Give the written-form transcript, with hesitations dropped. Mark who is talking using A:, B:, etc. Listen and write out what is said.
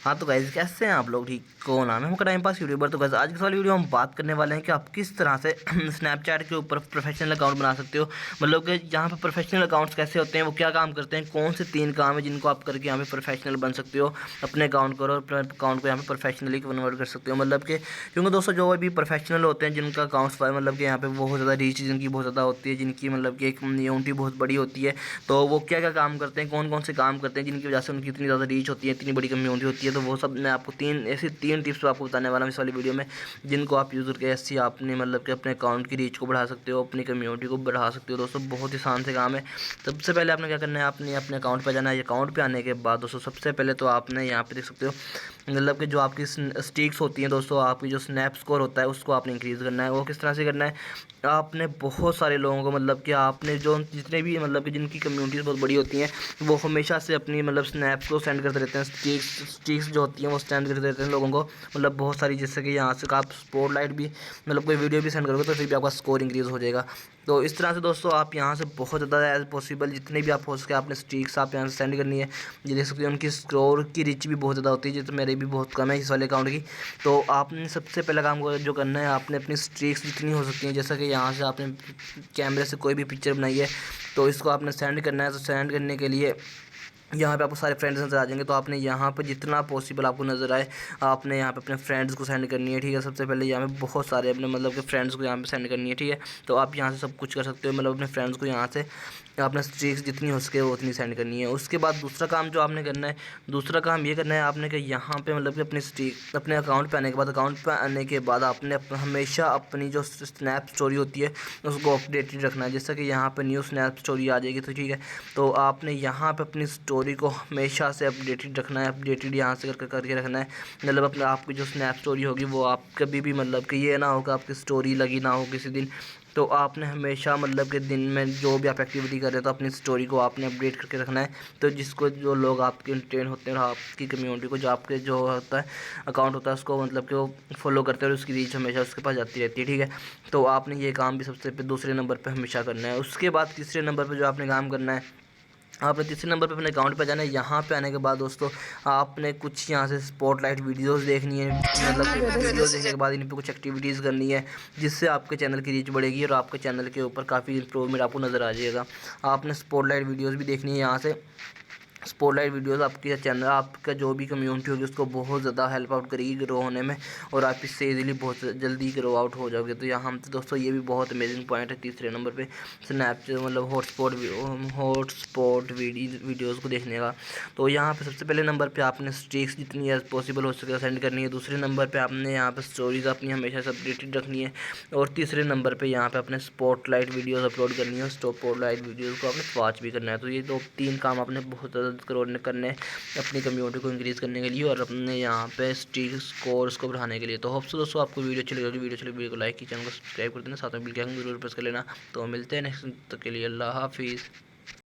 A: हाँ तो गाइस कैसे हैं आप लोग? ठीक को नाम है हमका टाइम पास यूट्यूबर। तो गाइस आज के वाली वीडियो हम बात करने वाले हैं कि आप किस तरह से स्नैपचैट के ऊपर प्रोफेशनल अकाउंट बना सकते हो। मतलब कि यहाँ पे प्रोफेशनल अकाउंट्स कैसे होते हैं, वो क्या काम करते हैं, कौन से 3 काम है जिनको आप करके यहाँ पे प्रोफेशनल बन सकते हो अपने अकाउंट को, और अपने अकाउंट को यहाँ पे प्रोफेशनली कन्वर्ट कर सकते हो। मतलब कि क्योंकि दोस्तों जो भी प्रोफेशनल होते हैं जिनका अकाउंट्स मतलब कि यहाँ पे बहुत ज़्यादा रीच जिनकी बहुत ज़्यादा होती है, जिनकी मतलब कि एक कम्युनिटी बहुत बड़ी होती है, तो वो क्या क्या काम करते हैं, कौन कौन से काम करते हैं जिनकी वजह से उनकी इतनी ज़्यादा रीच होती है, इतनी बड़ी कम्युनिटी होती है। तो वो सब मैं आपको तीन टिप्स आपको बताने वाला हूँ इस वाली वीडियो में, जिनको आप यूज़ करके ऐसी आपने मतलब कि अपने अकाउंट की रीच को बढ़ा सकते हो, अपनी कम्युनिटी को बढ़ा सकते हो। दोस्तों बहुत ही आसान से काम है। सबसे पहले आपने क्या करना है, आपने अपने अकाउंट पर जाना है। अकाउंट पे आने के बाद दोस्तों सबसे पहले तो आपने यहाँ पे देख सकते हो मतलब कि जो आपकी स्ट्रीक्स होती हैं दोस्तों, आपकी जो स्नैप स्कोर होता है उसको आपने इंक्रीज़ करना है। वो किस तरह से करना है, आपने बहुत सारे लोगों को मतलब कि आपने जो जितने भी मतलब कि जिनकी कम्युनिटीज़ बहुत बड़ी होती हैं वो हमेशा से अपनी मतलब स्नैप्स को सेंड करते रहते हैं। स्ट्रीक्स जो होती हैं वो सेंड करते रहते हैं लोगों को, मतलब बहुत सारी, जैसे कि यहाँ से आप स्पॉटलाइट भी मतलब कोई वीडियो भी सेंड करोगे तो फिर भी आपका स्कोर इंक्रीज़ हो जाएगा। तो इस तरह से दोस्तों आप यहाँ से बहुत ज़्यादा एज पॉसिबल जितने भी आप हो सके आपने स्ट्रीक्स आप यहाँ से सेंड करनी है। ये देख सकते हैं उनकी स्कोर की रीच भी बहुत ज़्यादा होती है, जैसे मेरी भी बहुत कम है इस वाले अकाउंट की। तो आपने सबसे पहला काम जो करना है, आपने अपनी स्ट्रीक्स जितनी हो सकती हैं, जैसा कि यहाँ से आपने कैमरे से कोई भी पिक्चर बनाई है तो इसको आपने सेंड करना है। तो सेंड करने के लिए यहाँ पे आपको सारे फ्रेंड्स नज़र आ जाएंगे, तो आपने यहाँ पर जितना पॉसिबल आपको नज़र आए आपने यहाँ पे अपने फ्रेंड्स को सेंड करनी है। ठीक है, सबसे पहले यहाँ पे बहुत सारे अपने मतलब के फ्रेंड्स को यहाँ पे सेंड करनी है। ठीक है, तो आप यहाँ से सब कुछ कर सकते हो, मतलब अपने फ्रेंड्स को यहाँ से आपने स्ट्रीक्स जितनी हो सके वो उतनी सेंड करनी है। उसके बाद दूसरा काम जो आपने करना है, दूसरा काम ये करना है आपने कि यहाँ पे मतलब कि अपनी स्ट्रीक अपने अकाउंट पे आने के बाद, आपने हमेशा अपनी जो स्नैप स्टोरी होती है उसको अपडेटेड रखना है। जैसा कि यहाँ पे न्यू स्नैप स्टोरी आ जाएगी, तो ठीक है, तो आपने यहाँ पे अपनी स्टोरी को हमेशा से अपडेटेड रखना है, अपडेटेड यहाँ से करके रखना है। मतलब अपने आपकी जो स्नैप स्टोरी होगी वो आप कभी भी मतलब कि ये ना हो कि आपकी स्टोरी लगी ना हो किसी दिन, तो आपने हमेशा मतलब कि दिन में जो भी आप एक्टिविटी कर रहे हो तो अपनी स्टोरी को आपने अपडेट करके रखना है। तो जिसको जो लोग आपके इंटरटेन होते हैं और आपकी कम्युनिटी को जो आपके जो होता है अकाउंट होता है उसको मतलब कि वो फॉलो करते हैं और उसकी रीच हमेशा उसके पास जाती रहती है। ठीक है, तो आपने ये काम भी सबसे दूसरे नंबर पर हमेशा करना है। उसके बाद तीसरे नंबर पर जो आपने काम करना है, आपने तीसरे नंबर पे अपने अकाउंट पे जाना है। यहाँ पे आने के बाद दोस्तों आपने कुछ यहाँ से स्पॉटलाइट वीडियोस देखनी है, मतलब कि वीडियोस देखने के बाद इन पे कुछ एक्टिविटीज़ करनी है जिससे आपके चैनल की रीच बढ़ेगी और आपके चैनल के ऊपर काफ़ी इंप्रूवमेंट आपको नज़र आ जाएगा। आपने स्पॉटलाइट वीडियोस भी देखनी है। यहाँ से स्पॉटलाइट वीडियोस आपके चैनल आपका जो भी कम्युनिटी होगी उसको बहुत ज़्यादा हेल्प आउट करेगी ग्रो होने में, और आप इससे इजीली बहुत जल्दी ग्रो आउट हो जाओगे। तो यहाँ तो दोस्तों ये भी बहुत अमेजिंग पॉइंट है तीसरे नंबर पे स्नैपचैट मतलब हॉटस्पॉट वीडियोस को देखने का। तो यहाँ पे सबसे पहले नंबर पे आपने स्ट्रीक्स जितनी एज पॉसिबल हो सके सेंड करनी है। दूसरे नंबर पे आपने यहाँ पे स्टोरीज अपनी हमेशा से अपडेटेड रखनी है, और तीसरे नंबर पे यहाँ पे अपने स्पॉटलाइट वीडियोस अपलोड करनी है, स्पॉटलाइट वीडियोस को आपने वॉच भी करना है। तो ये दो तीन काम आपने बहुत ज़्यादा करने अपनी कम्युनिटी को इंक्रीज़ करने के लिए और अपने यहाँ पे स्ट्रीक स्कोर्स को बढ़ाने के लिए। तो होप सो दोस्तों आपको वीडियो अच्छी लगी, वीडियो को लाइक की, चैनल को सब्सक्राइब कर देना, साथ में बिल के आइकन जरूर प्रेस कर लेना। तो मिलते हैं नेक्स्ट तक के लिए, अल्लाह हाफिज़।